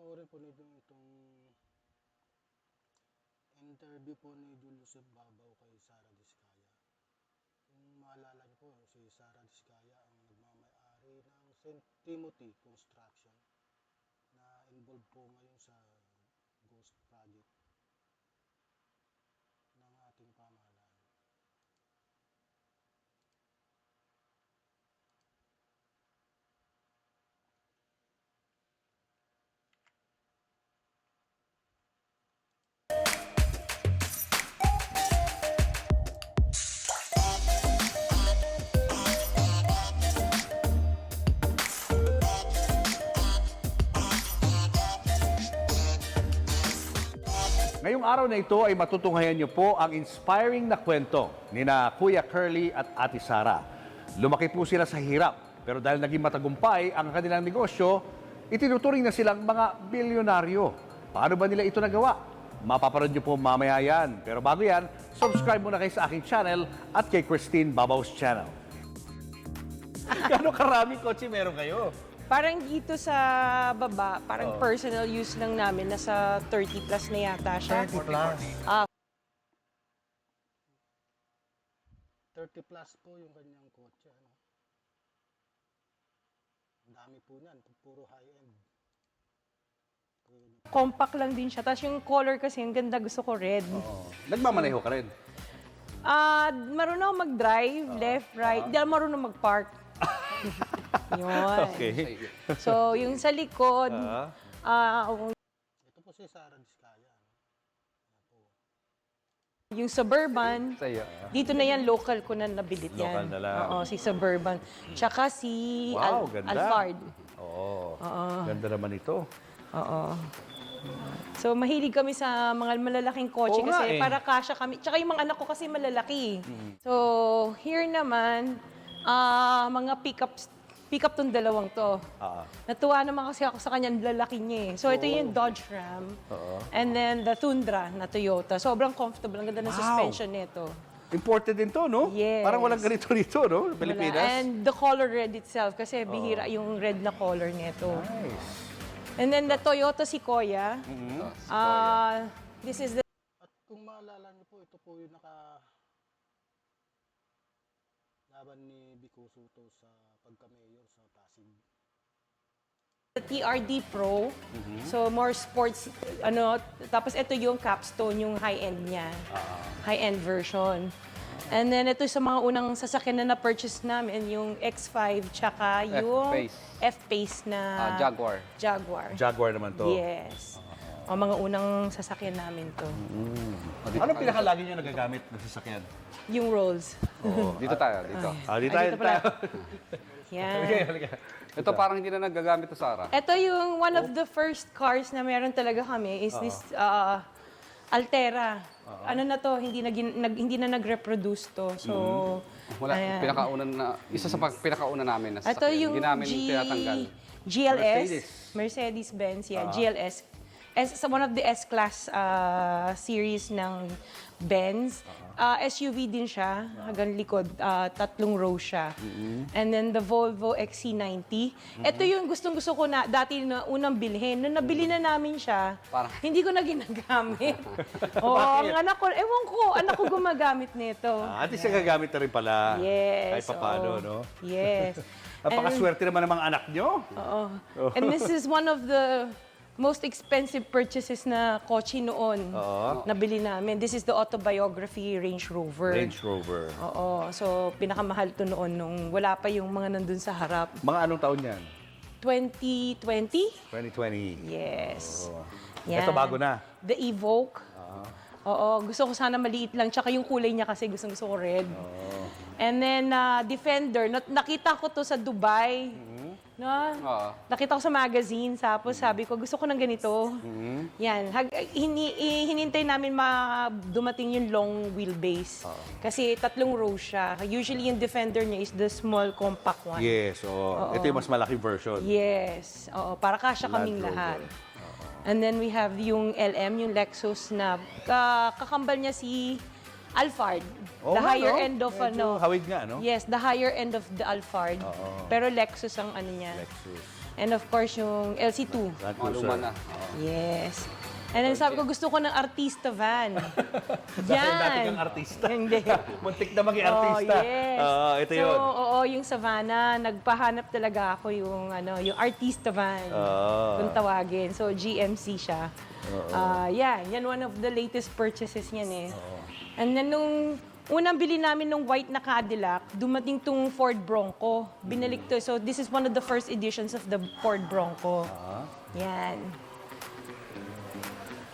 panoorin po nito itong interview po ni Julius Babaw kay Sara Diskaya. Kung maalala niyo po, si Sara Diskaya ang nagmamay-ari ng St. Timothy Construction na involved po ngayon sa Ghost Project ng ating pamahalaan. Ngayong araw na ito ay matutunghayan niyo po ang inspiring na kwento ni na Kuya Curly at Ate Sara. Lumaki po sila sa hirap, pero dahil naging matagumpay ang kanilang negosyo, itinuturing na silang mga bilyonaryo. Paano ba nila ito nagawa? Mapapanood niyo po mamaya yan. Pero bago yan, subscribe muna kayo sa aking channel at kay Christine Babaw's channel. Gano'ng karaming kotse meron kayo? Parang dito sa baba, parang personal use lang namin, nasa 30 plus na yata siya. 30 plus. 30 plus po yung kanyang kotse. Ano? Ang dami po niyan, puro high-end. Compact lang din siya. Tapos yung color kasi, ang ganda, gusto ko red. Nagmamaneho ka rin? Marunong ako mag-drive, left, right. Hindi ako marunong mag-park. Yun. Okay. So, yung sa likod, Ito po si Sara Diskaya. Ano? Yan po. yung Suburban, Sa'yo. dito na yan, local ko na nabilit yan. Local na lang. Oo, si Suburban. Tsaka si Wow, ganda. Alphard. Oo. Ganda naman ito. Oo. So, mahilig kami sa mga malalaking kotse Oo nga kasi eh. para kasya kami. Tsaka yung mga anak ko kasi malalaki. So, here naman, mga pick-up tong dalawang to. Natuwa naman kasi ako sa kanyang lalaki niya eh. So, ito yung Dodge Ram. And then, the Tundra na Toyota. Sobrang comfortable. Ang ganda ng suspension nito. Imported din to, no? Yes. Parang walang ganito dito, no? Pilipinas. And the color red itself kasi bihira yung red na color nito. Nice. And then, the Toyota Sequoia. This is the At kung maalala niyo po, ito po yung laban ni Vico Soto sa pagka-mayor sa Pasig. TRD Pro. So, more sports, tapos ito yung capstone, yung high-end niya. High-end version. And then, ito sa mga unang sasakyan na na-purchase namin, yung X5, tsaka yung F-Pace. F-Pace na Jaguar. Jaguar. Naman to. Yes. O, mga unang sasakyan namin to. Anong pinakalagi niyo nagagamit ng sasakyan? Yung Rolls. Dito tayo, dito. Dito Ay, dito pala. Yan. Ito parang hindi na nagagamit to, Sara. Ito yung one of the first cars na meron talaga kami is this Altera. Ano na to, hindi na nag-reproduce to. So, Wala, ayan. isa sa pinakauna namin na Ito sasakyan. yung Hindi namin tinatanggal. GLS, Mercedes-Benz, GLS. One of the S-Class series ng Benz. SUV din siya, hanggang likod, 3 row siya. And then the Volvo XC90. Ito yung gustong-gusto ko na dati na unang bilhin. Nung nabili na namin siya, hindi ko na ginagamit. Ang anak ko, ewan ko, anak ko gumagamit nito. At least gagamit na rin pala. Yes. Kahit paano, no? Yes. Napakaswerte naman ng mga anak nyo. Oo. And this is one of the most expensive purchases na kotse noon. Nabili namin. This is the autobiography Range Rover. Range Rover. Oo. So, pinakamahal to noon nung wala pa yung mga nandun sa harap. Mga anong taon yan? 2020? 2020. Yes. Ito bago na. The Evoque. Oo. Gusto ko sana maliit lang. Tsaka yung kulay niya kasi gusto ko red. And then, Defender. Nakita ko to sa Dubai. No? Nakita ko sa magazine, tapos sabi ko, gusto ko ng ganito. Yan. Hinintay namin dumating yung long wheelbase. Kasi 3 row siya. Usually yung Defender niya is the small compact one. Yes, ito yung mas malaking version. Yes. Oo, para kasya kaming Land Rover. lahat. And then we have yung LM, yung Lexus na kakambal niya si Alphard. Oo The nga, higher no? end of Medyo hawig nga, no? Yes, the higher end of the Alphard. Pero Lexus ang ano niya. Lexus. And of course, yung LC2. Land Mga luma Cruiser. na. Yes. And then sabi ko, gusto ko ng artista van. Dahil dati kang artista. Hindi. Muntik na maging Oh, artista. yes. Ito so, yun. oo, yung Savannah, nagpahanap talaga ako yung, yung artista van. Kung tawagin. So, GMC siya. Yan one of the latest purchases niyan eh. And then, nung unang bili namin ng white na Cadillac, dumating tong Ford Bronco. Binalik to. So, this is one of the first editions of the Ford Bronco. Yan.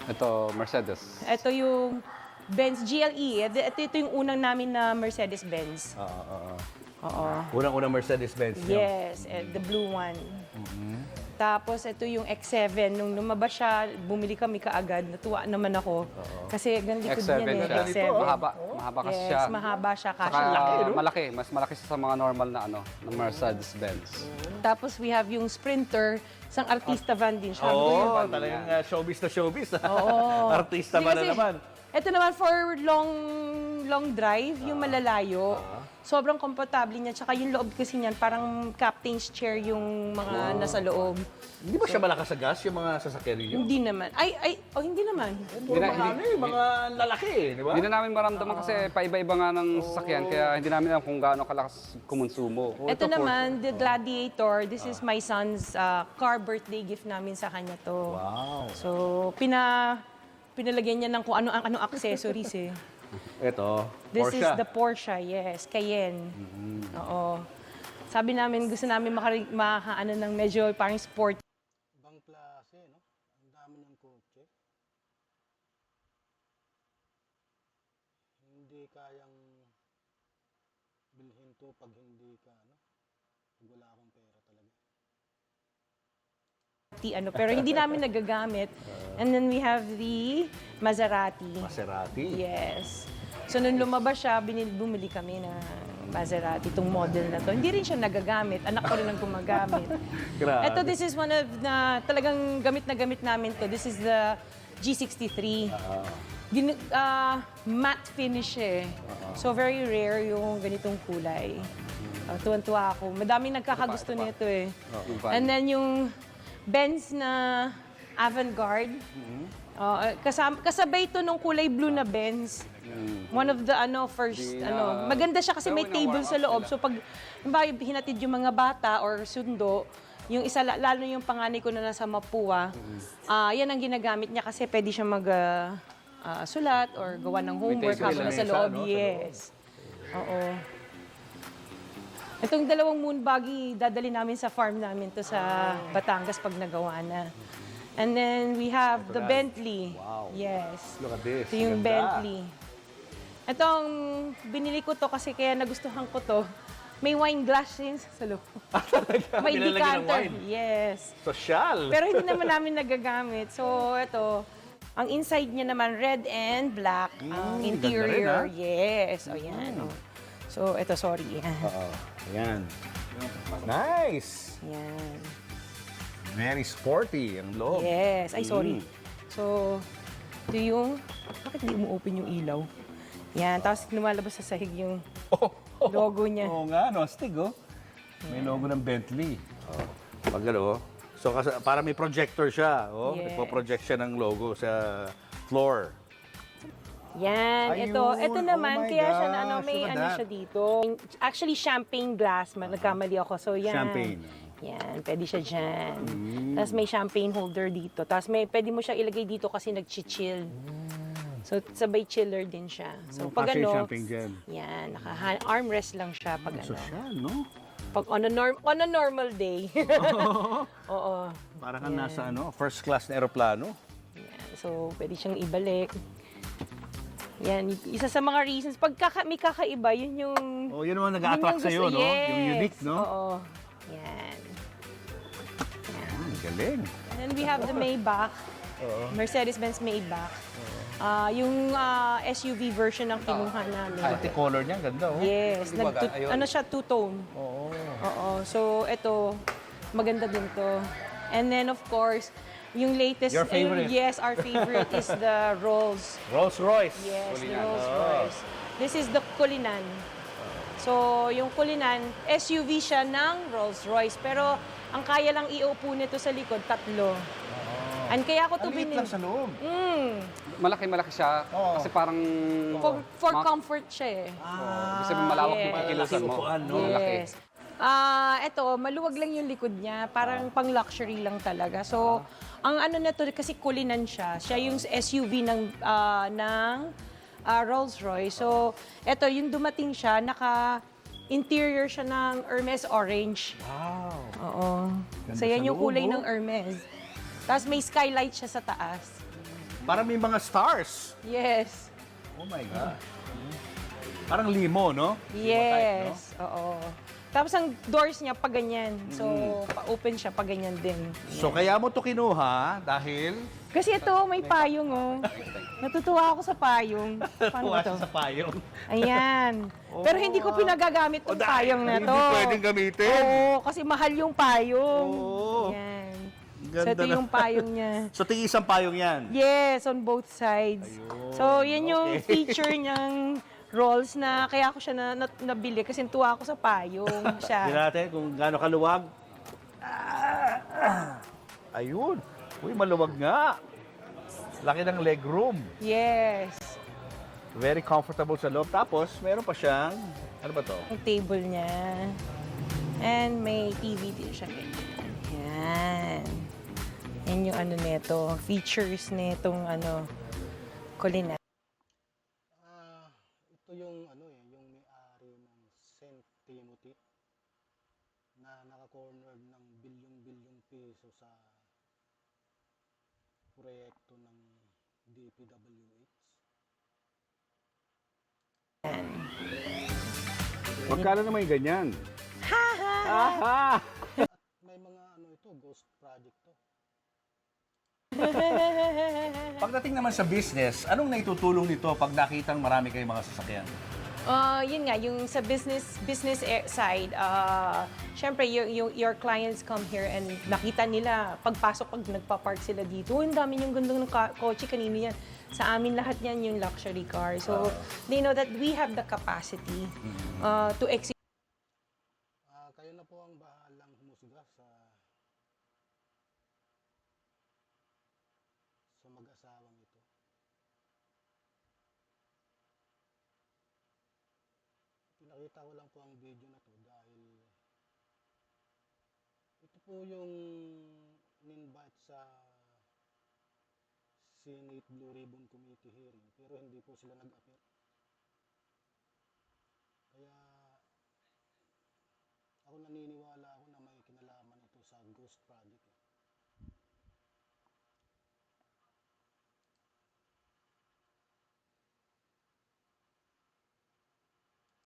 Ito, Mercedes. Ito yung Benz GLE. Ito yung unang namin na Mercedes-Benz. Oo. Unang-unang Mercedes-Benz. no? Yes, the blue one. Tapos ito yung X7. Nung lumabas siya, bumili kami kaagad. Natuwa naman ako. Kasi ganun likod X7 niya siya. X7. Mahaba kasi Yes, siya. mahaba siya. Saka Kasya. malaki. Mas malaki siya sa mga normal na na Mercedes-Benz. Tapos we have yung Sprinter. Isang artista van din siya. Oo, Sabi ko, talagang showbiz na showbiz. Oo. Artista ba na Kasi naman? Ito naman for long drive, yung malalayo. Sobrang komportable niya. Tsaka yung loob kasi niyan, parang captain's chair yung mga nasa loob. Hindi ba siya malakas sa gas, yung mga sasakyan ninyo? Hindi naman. Hindi naman. Puro mga mga lalaki eh, di ba? Hindi na namin maramdaman kasi paiba-iba nga ng sasakyan kaya hindi namin alam kung gaano kalakas kumonsumo. Ito naman, the Gladiator. This is my son's car birthday gift namin sa kanya to. Wow. So, pinalagyan niya ng kung ano accessories eh. Ito, This Porsche. is the Porsche, yes, Cayenne. Oo. Sabi namin, gusto namin makaano ng medyo parang sport. Ibang klase, no? Ang dami ng kotse. Hindi kayang bilhin to pag hindi ka, pag wala akong pera talaga. Pero hindi namin nagagamit. And then we have the Maserati. Maserati. Yes. So, nung lumabas siya, bumili kami ng Maserati, itong model na to. Hindi rin siya nagagamit. Anak ko rin ang gumagamit. Grabe. Ito, this is one of talagang gamit na gamit namin to. This is the G63. Matte finish eh. So, very rare yung ganitong kulay. Tuwan-tuwa ako. Madaming nagkakagusto nito eh. And then yung Benz na Avantgarde. Kasabay ito nung kulay blue na Benz. One of the first maganda siya kasi may table sa loob. So pag hinatid yung mga bata or sundo, yung isa lalo yung panganay ko na nasa Mapua, yan ang ginagamit niya kasi pwede siya mag sulat or gawa ng homework table habang na nasa isa, loob. no? Sa Yes. Oo. Itong dalawang moon buggy, dadali namin sa farm namin to sa Batangas pag nagawa na. And then we have the Bentley. Wow. Yes. Look at this. Ito yung Ganda. Bentley. Itong binili ko to kasi kaya nagustuhan ko to. May wine glass din sa loob. May Nilalagyan ng decanter. wine. Yes. Sosyal. Pero hindi naman namin nagagamit. So ito, ang inside niya naman red and black. Ang ganda interior, rin, yes. O yan. Oh. So ito, sorry. Oo. Ayan. Nice. Yan. Very sporty ang loob. Yes. Ay, sorry. So, ito yung... Bakit di mo-open yung ilaw? Yan. Tapos lumalabas sa sahig yung logo niya. Oo nga, no? Astig, oh. May logo ng Bentley. Oh. Pag ano, so para may projector siya. Oh. Yes. Ipo-project siya ng logo sa floor. Yan, Ayun. ito Oh naman, my kaya siya na gosh, may look at ano that. siya dito. Actually, champagne glass, nagkamali ako. So, yan. Champagne. Yan, pwede siya dyan. Tapos may champagne holder dito. Tapos pwede mo siya ilagay dito kasi nag-chill. So, sabay chiller din siya. So, pag Kasi ano, champagne dyan. yan, armrest lang siya pag ano. Sosyal, no? Pag on a normal day. Oo. Para kang nasa first class na aeroplano. Yan. So, pwede siyang ibalik. Yan, isa sa mga reasons. Pag may kakaiba, yun yung... Oh, yun naman nag-attract yun sa'yo, gusto- no? Yes. Yung unique, no? Oo. Yan. Galing. And then we have the Maybach. Mercedes-Benz Maybach. Yung SUV version ng kinuha namin. Multicolor niya, ganda, oh. Yes. Ayun. Ano siya, two-tone. Oo. So, ito, maganda din to. And then, of course, yung latest... Your favorite. Yes, our favorite is the Rolls. Rolls Royce. Yes, the Kulinan. Rolls Oh. Royce. This is the Cullinan. So, yung Kulinan, SUV siya ng Rolls-Royce. Pero, ang kaya lang iupo nito sa likod, 3. And kaya ako ito Ang liit binili. lang sa loob. Malaki-malaki siya. Oo. Kasi parang... For comfort siya eh. Ibig sabihin malawak Yes. yung kikilusan mo. Upuan, no? Malaki. Yes. Ito, maluwag lang yung likod niya. Parang pang luxury lang talaga. So, ang ano na to, kasi Kulinan siya. Siya yung SUV ng Rolls-Royce. So, ito, yung dumating siya, interior siya ng Hermes Orange. Wow. Oo. Ganda So, yan sa yung loob, kulay oh. ng Hermes. Tapos may skylight siya sa taas. Parang may mga stars. Yes. Oh my God. Parang limo, no? Limo type, no? Yes. Oo. Tapos ang doors niya pa ganyan. So, pa-open siya pa ganyan din. So kaya mo to kinuha dahil Kasi ito, may payong, oh. Natutuwa ako sa payong. Paano ba tuwa to? siya sa payong. Ayan. Pero hindi ko pinagagamit tong payong na to. Hindi pwedeng gamitin. Oo, kasi mahal yung payong. Oo. Ayan. Ganda So, ito na. yung payong niya. So tingin isang payong yan. Yes, on both sides. Ayun, So, yan yung okay. feature niyang rolls na kaya ako siya nabili kasi tuwa ako sa payong Tingnan siya. natin kung gaano kaluwag. Ayun. Uy, maluwag nga. Laki ng legroom. Yes. Very comfortable sa loob. Tapos, meron pa siyang, ano ba to? Yung table niya. And may TV din siya. Yan. Yan yung ano nito, features nitong Kulinan. Ito yung yung may-ari ng St. Timothy na naka-corner ng bilyon-bilyong piso sa proyekto ng DPWH. Magkano naman yung ganyan? Aha! May mga ghost project to. Pagdating naman sa business, anong naitutulong nito pag nakitang marami kayong mga sasakyan? Yun nga, yung sa side, syempre your clients come here and nakita nila, pagpasok, pag nagpa-park sila dito, ang dami yung gandang kotse, kanino yan? Sa amin lahat yan yung luxury car. So, they know that we have the capacity to execute. Kayo na po ang bahalang humusga sa mag-asawang ito. Pinakita ko lang po ang video na to dahil ito po yung in-invite sa Senate Blue Ribbon Committee hearing pero hindi po sila nag-appear. Kaya ako naniniwala ako na may kinalaman ito sa ghost project.